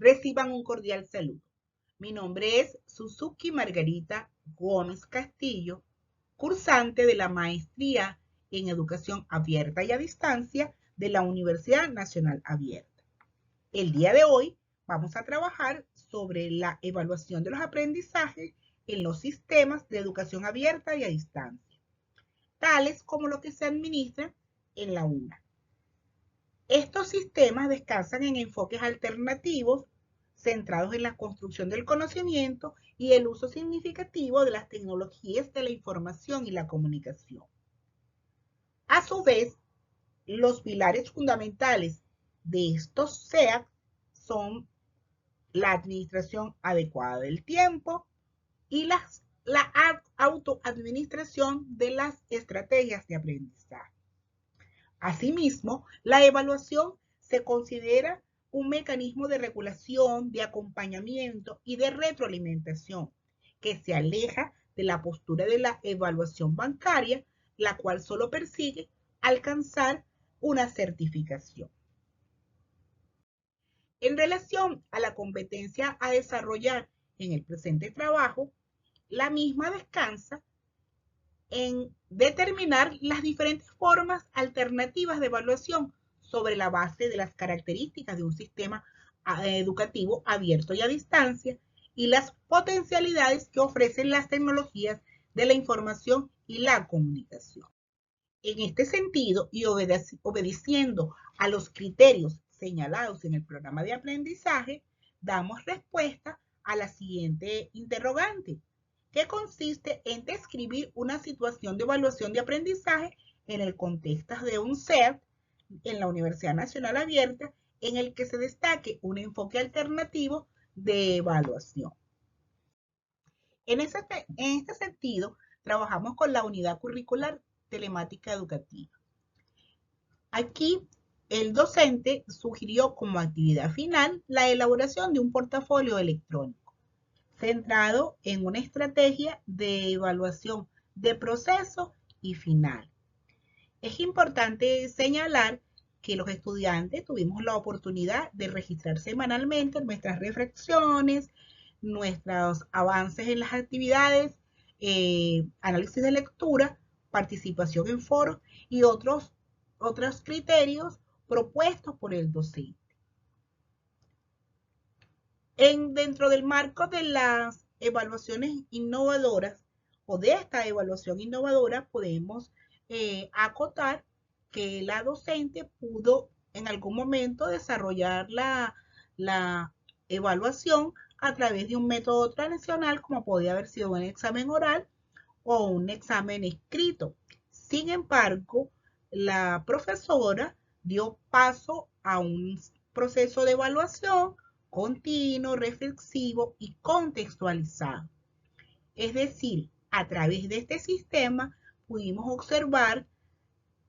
Reciban un cordial saludo. Mi nombre es Suzuki Margarita Gómez Castillo, cursante de la Maestría en Educación Abierta y a Distancia de la Universidad Nacional Abierta. El día de hoy vamos a trabajar sobre la evaluación de los aprendizajes en los sistemas de educación abierta y a distancia, tales como los que se administran en la UNA. Estos sistemas descansan en enfoques alternativos centrados en la construcción del conocimiento y el uso significativo de las tecnologías de la información y la comunicación. A su vez, los pilares fundamentales de estos SEAC son la administración adecuada del tiempo y la autoadministración de las estrategias de aprendizaje. Asimismo, la evaluación se considera un mecanismo de regulación, de acompañamiento y de retroalimentación que se aleja de la postura de la evaluación bancaria, la cual solo persigue alcanzar una certificación. En relación a la competencia a desarrollar en el presente trabajo, la misma descansa en determinar las diferentes formas alternativas de evaluación sobre la base de las características de un sistema educativo abierto y a distancia y las potencialidades que ofrecen las tecnologías de la información y la comunicación. En este sentido, y obedeciendo a los criterios señalados en el programa de aprendizaje, damos respuesta a la siguiente interrogante, que consiste en describir una situación de evaluación de aprendizaje en el contexto de un SEAD en la Universidad Nacional Abierta, en el que se destaque un enfoque alternativo de evaluación. En este sentido, trabajamos con la unidad curricular telemática educativa. Aquí, el docente sugirió como actividad final la elaboración de un portafolio electrónico, centrado en una estrategia de evaluación de proceso y final. Es importante señalar que los estudiantes tuvimos la oportunidad de registrar semanalmente nuestras reflexiones, nuestros avances en las actividades, análisis de lectura, participación en foros y otros criterios propuestos por el docente. Dentro del marco de las evaluaciones innovadoras o de esta evaluación innovadora podemos acotar que la docente pudo en algún momento desarrollar la evaluación a través de un método tradicional como podía haber sido un examen oral o un examen escrito. Sin embargo, la profesora dio paso a un proceso de evaluación continuo, reflexivo y contextualizado. Es decir, a través de este sistema pudimos observar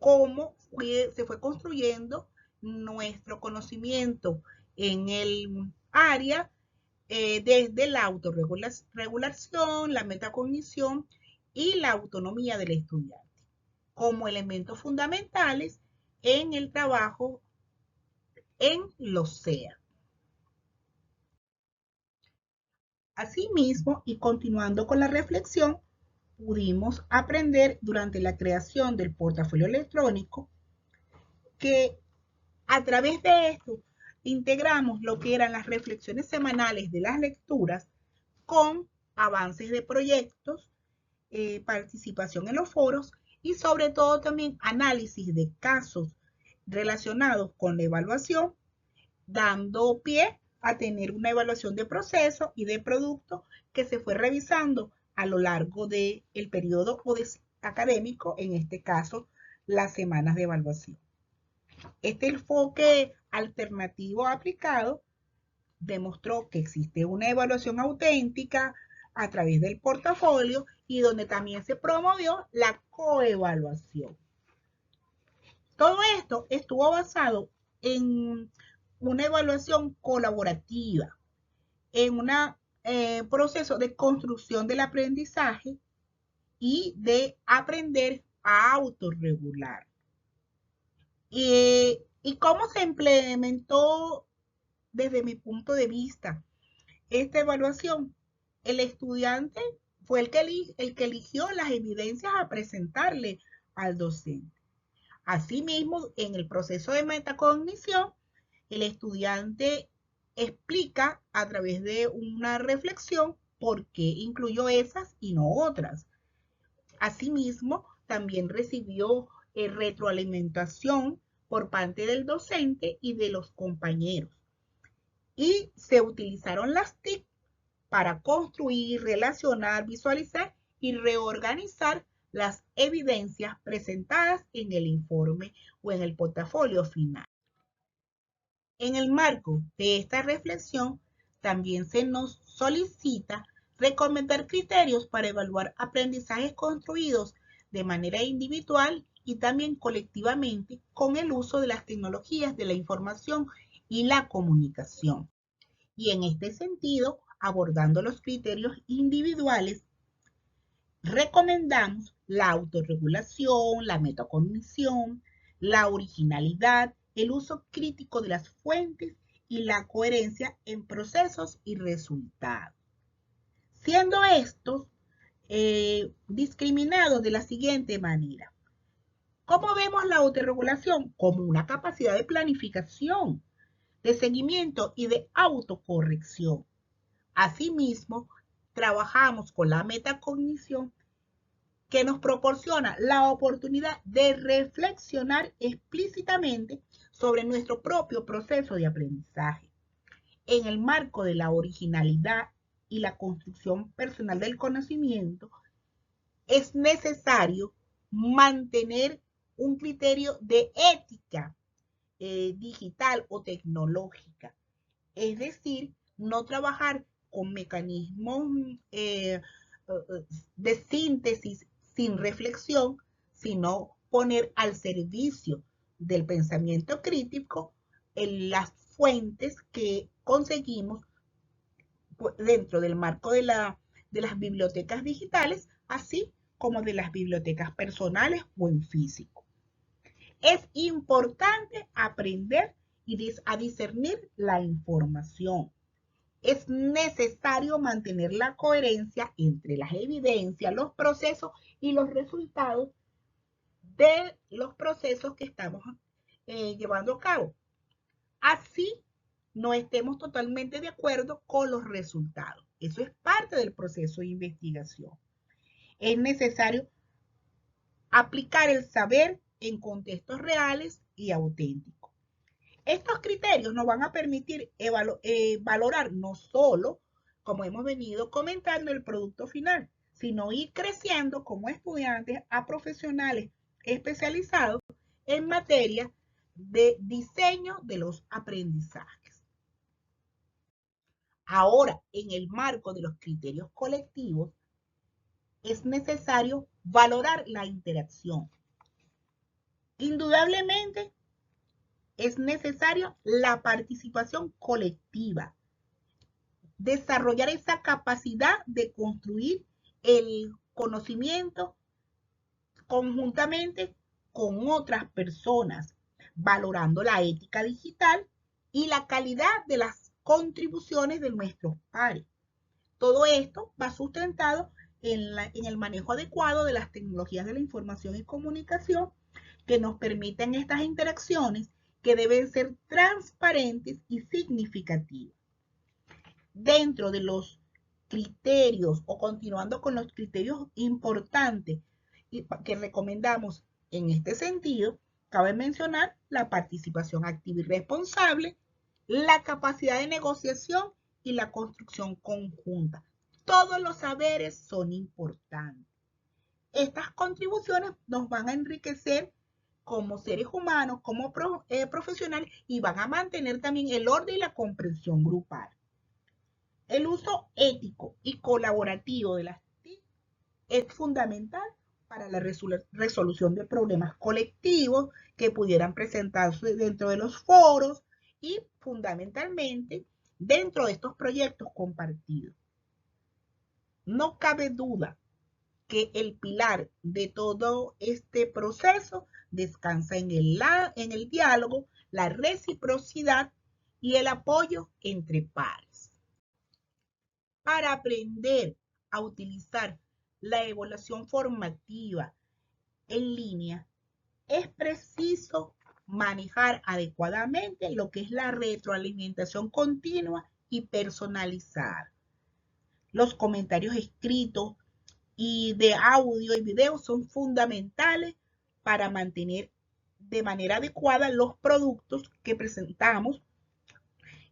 cómo se fue construyendo nuestro conocimiento en el área desde la autorregulación, la metacognición y la autonomía del estudiante como elementos fundamentales en el trabajo en los SEA. Asimismo, y continuando con la reflexión, pudimos aprender durante la creación del portafolio electrónico que a través de esto integramos lo que eran las reflexiones semanales de las lecturas con avances de proyectos, participación en los foros y sobre todo también análisis de casos relacionados con la evaluación, dando pie a tener una evaluación de proceso y de producto que se fue revisando a lo largo del periodo académico, en este caso, las semanas de evaluación. Este enfoque alternativo aplicado demostró que existe una evaluación auténtica a través del portafolio y donde también se promovió la coevaluación. Todo esto estuvo basado en una evaluación colaborativa, en un proceso de construcción del aprendizaje y de aprender a autorregular. ¿Y cómo se implementó desde mi punto de vista esta evaluación? El estudiante fue el que eligió las evidencias a presentarle al docente. Asimismo, en el proceso de metacognición, el estudiante explica a través de una reflexión por qué incluyó esas y no otras. Asimismo, también recibió retroalimentación por parte del docente y de los compañeros. Y se utilizaron las TIC para construir, relacionar, visualizar y reorganizar las evidencias presentadas en el informe o en el portafolio final. En el marco de esta reflexión, también se nos solicita recomendar criterios para evaluar aprendizajes construidos de manera individual y también colectivamente con el uso de las tecnologías de la información y la comunicación. Y en este sentido, abordando los criterios individuales, recomendamos la autorregulación, la metacognición, la originalidad, el uso crítico de las fuentes y la coherencia en procesos y resultados. Siendo estos discriminados de la siguiente manera. ¿Cómo vemos la autorregulación? Como una capacidad de planificación, de seguimiento y de autocorrección. Asimismo, trabajamos con la metacognición que nos proporciona la oportunidad de reflexionar explícitamente sobre nuestro propio proceso de aprendizaje. En el marco de la originalidad y la construcción personal del conocimiento, es necesario mantener un criterio de ética digital o tecnológica. Es decir, no trabajar con mecanismos de síntesis sin reflexión, sino poner al servicio del pensamiento crítico en las fuentes que conseguimos dentro del marco de las bibliotecas digitales, así como de las bibliotecas personales o en físico. Es importante aprender a discernir la información. Es necesario mantener la coherencia entre las evidencias, los procesos y los resultados de los procesos que estamos llevando a cabo. Así no estemos totalmente de acuerdo con los resultados. Eso es parte del proceso de investigación. Es necesario aplicar el saber en contextos reales y auténticos. Estos criterios nos van a permitir valorar no solo, como hemos venido comentando, el producto final, sino ir creciendo como estudiantes a profesionales especializados en materia de diseño de los aprendizajes. Ahora, en el marco de los criterios colectivos, es necesario valorar la interacción. Indudablemente, es necesaria la participación colectiva, desarrollar esa capacidad de construir el conocimiento conjuntamente con otras personas, valorando la ética digital y la calidad de las contribuciones de nuestros pares. Todo esto va sustentado en el manejo adecuado de las tecnologías de la información y comunicación que nos permiten estas interacciones que deben ser transparentes y significativas. Dentro de los criterios o continuando con los criterios importantes que recomendamos en este sentido, cabe mencionar la participación activa y responsable, la capacidad de negociación y la construcción conjunta. Todos los saberes son importantes. Estas contribuciones nos van a enriquecer como seres humanos, como profesionales y van a mantener también el orden y la comprensión grupal. El uso ético y colaborativo de las TIC es fundamental para la resolución de problemas colectivos que pudieran presentarse dentro de los foros y fundamentalmente dentro de estos proyectos compartidos. No cabe duda que el pilar de todo este proceso descansa en el diálogo, la reciprocidad y el apoyo entre pares. Para aprender a utilizar la evaluación formativa en línea, es preciso manejar adecuadamente lo que es la retroalimentación continua y personalizada. Los comentarios escritos y de audio y video son fundamentales para mantener de manera adecuada los productos que presentamos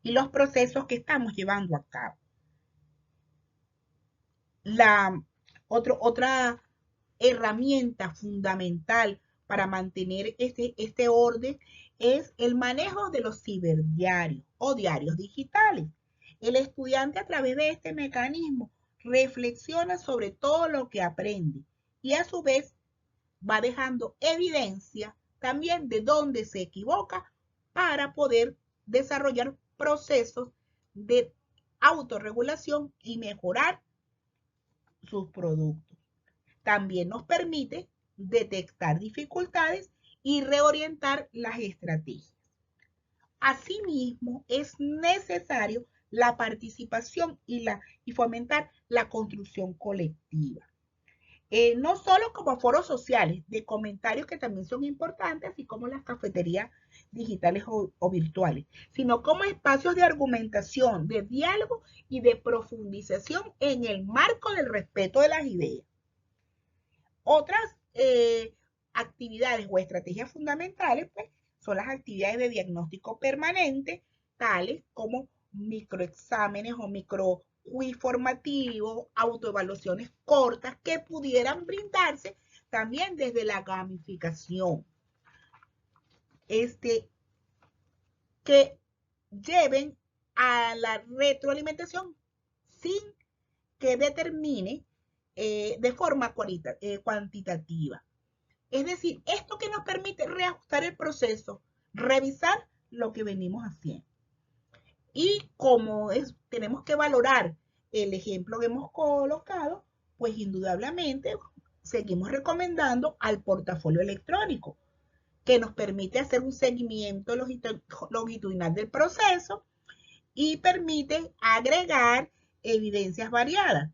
y los procesos que estamos llevando a cabo. Otra herramienta fundamental para mantener este orden es el manejo de los ciberdiarios o diarios digitales. El estudiante a través de este mecanismo reflexiona sobre todo lo que aprende y a su vez va dejando evidencia también de dónde se equivoca para poder desarrollar procesos de autorregulación y mejorar sus productos. También nos permite detectar dificultades y reorientar las estrategias. Asimismo, es necesario la participación y fomentar la construcción colectiva. No solo como foros sociales de comentarios que también son importantes, así como las cafeterías digitales o virtuales, sino como espacios de argumentación, de diálogo y de profundización en el marco del respeto de las ideas. Otras actividades o estrategias fundamentales pues, son las actividades de diagnóstico permanente, tales como microexámenes o microquiz formativos, autoevaluaciones cortas que pudieran brindarse también desde la gamificación. Que lleven a la retroalimentación sin que determine de forma cuantitativa. Es decir, esto que nos permite reajustar el proceso, revisar lo que venimos haciendo. Y como tenemos que valorar el ejemplo que hemos colocado, pues indudablemente seguimos recomendando al portafolio electrónico, que nos permite hacer un seguimiento longitudinal del proceso y permite agregar evidencias variadas,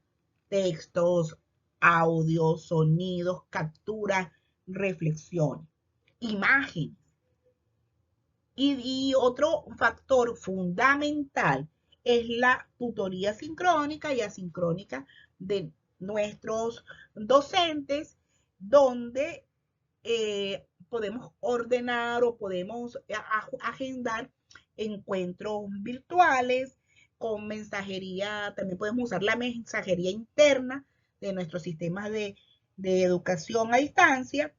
textos, audios, sonidos, capturas, reflexiones, imágenes. Y otro factor fundamental es la tutoría sincrónica y asincrónica de nuestros docentes, donde podemos ordenar o podemos agendar encuentros virtuales con mensajería. También podemos usar la mensajería interna de nuestros sistemas de educación a distancia,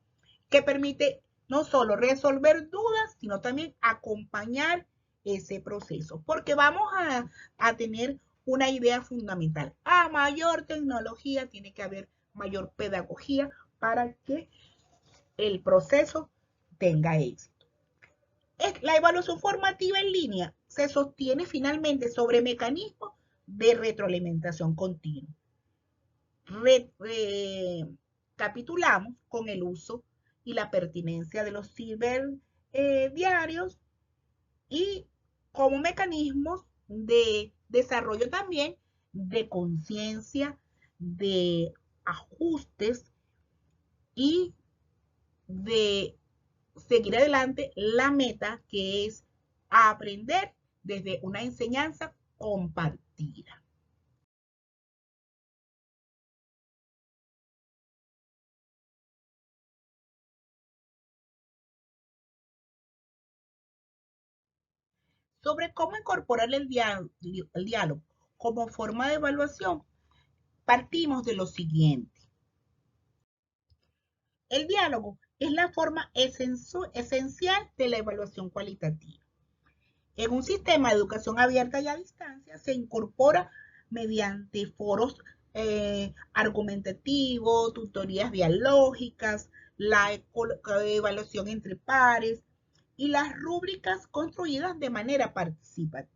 que permite no solo resolver dudas, sino también acompañar ese proceso, porque vamos a tener una idea fundamental. A mayor tecnología tiene que haber mayor pedagogía para que el proceso tenga éxito. La evaluación formativa en línea se sostiene finalmente sobre mecanismos de retroalimentación continua. Recapitulamos con el uso y la pertinencia de los ciberdiarios y como mecanismos de desarrollo también de conciencia, de ajustes y de seguir adelante la meta, que es aprender desde una enseñanza compartida. Sobre cómo incorporar el diálogo como forma de evaluación, partimos de lo siguiente. El diálogo es la forma esencial de la evaluación cualitativa. En un sistema de educación abierta y a distancia se incorpora mediante foros argumentativos, tutorías dialógicas, la evaluación entre pares y las rúbricas construidas de manera participativa.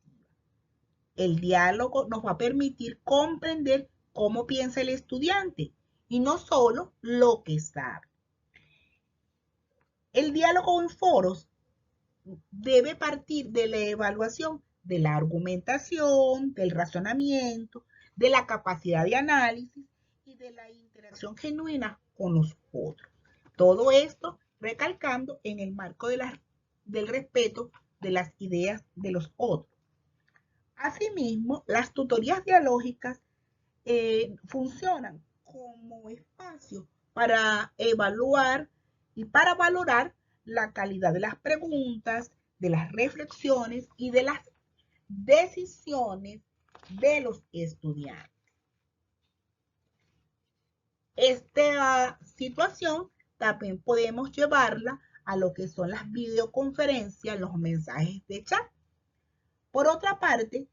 El diálogo nos va a permitir comprender cómo piensa el estudiante y no solo lo que sabe. El diálogo en foros debe partir de la evaluación de la argumentación, del razonamiento, de la capacidad de análisis y de la interacción genuina con los otros. Todo esto recalcando en el marco del respeto de las ideas de los otros. Asimismo, las tutorías dialógicas funcionan como espacio para evaluar y para valorar la calidad de las preguntas, de las reflexiones y de las decisiones de los estudiantes. Esta situación también podemos llevarla a lo que son las videoconferencias, los mensajes de chat. Por otra parte,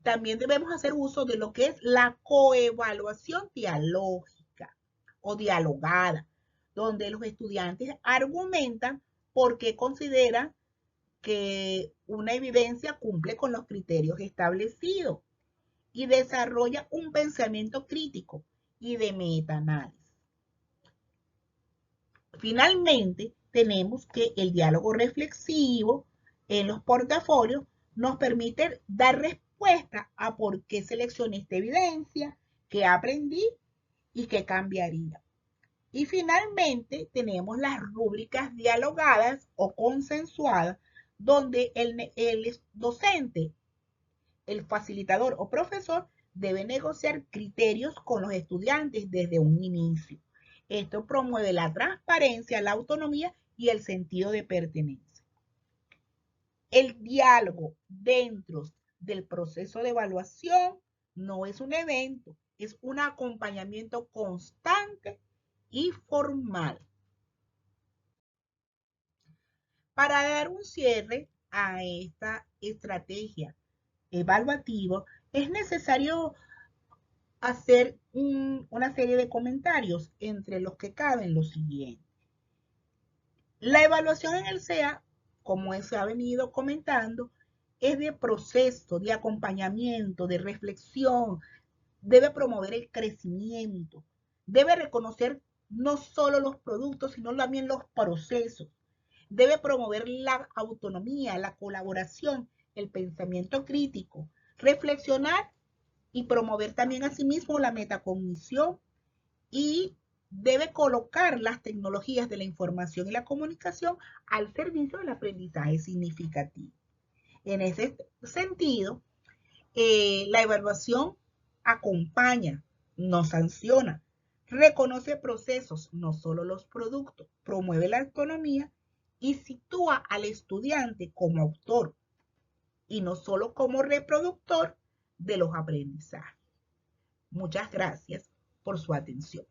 también debemos hacer uso de lo que es la coevaluación dialógica o dialogada, donde los estudiantes argumentan por qué consideran que una evidencia cumple con los criterios establecidos y desarrolla un pensamiento crítico y de metaanálisis. Finalmente, tenemos que el diálogo reflexivo en los portafolios nos permite dar respuesta a por qué seleccioné esta evidencia, qué aprendí y qué cambiaría. Y finalmente tenemos las rúbricas dialogadas o consensuadas, donde el docente, el facilitador o profesor debe negociar criterios con los estudiantes desde un inicio. Esto promueve la transparencia, la autonomía y el sentido de pertenencia. El diálogo dentro del proceso de evaluación no es un evento, es un acompañamiento constante y formal. Para dar un cierre a esta estrategia evaluativa, es necesario hacer una serie de comentarios, entre los que caben los siguientes. La evaluación en el SEA, como se ha venido comentando, es de proceso, de acompañamiento, de reflexión, debe promover el crecimiento, debe reconocer no solo los productos, sino también los procesos, debe promover la autonomía, la colaboración, el pensamiento crítico, reflexionar y promover también asimismo la metacognición y debe colocar las tecnologías de la información y la comunicación al servicio del aprendizaje significativo. En ese sentido, la evaluación acompaña, no sanciona, reconoce procesos, no solo los productos, promueve la autonomía y sitúa al estudiante como autor y no solo como reproductor de los aprendizajes. Muchas gracias por su atención.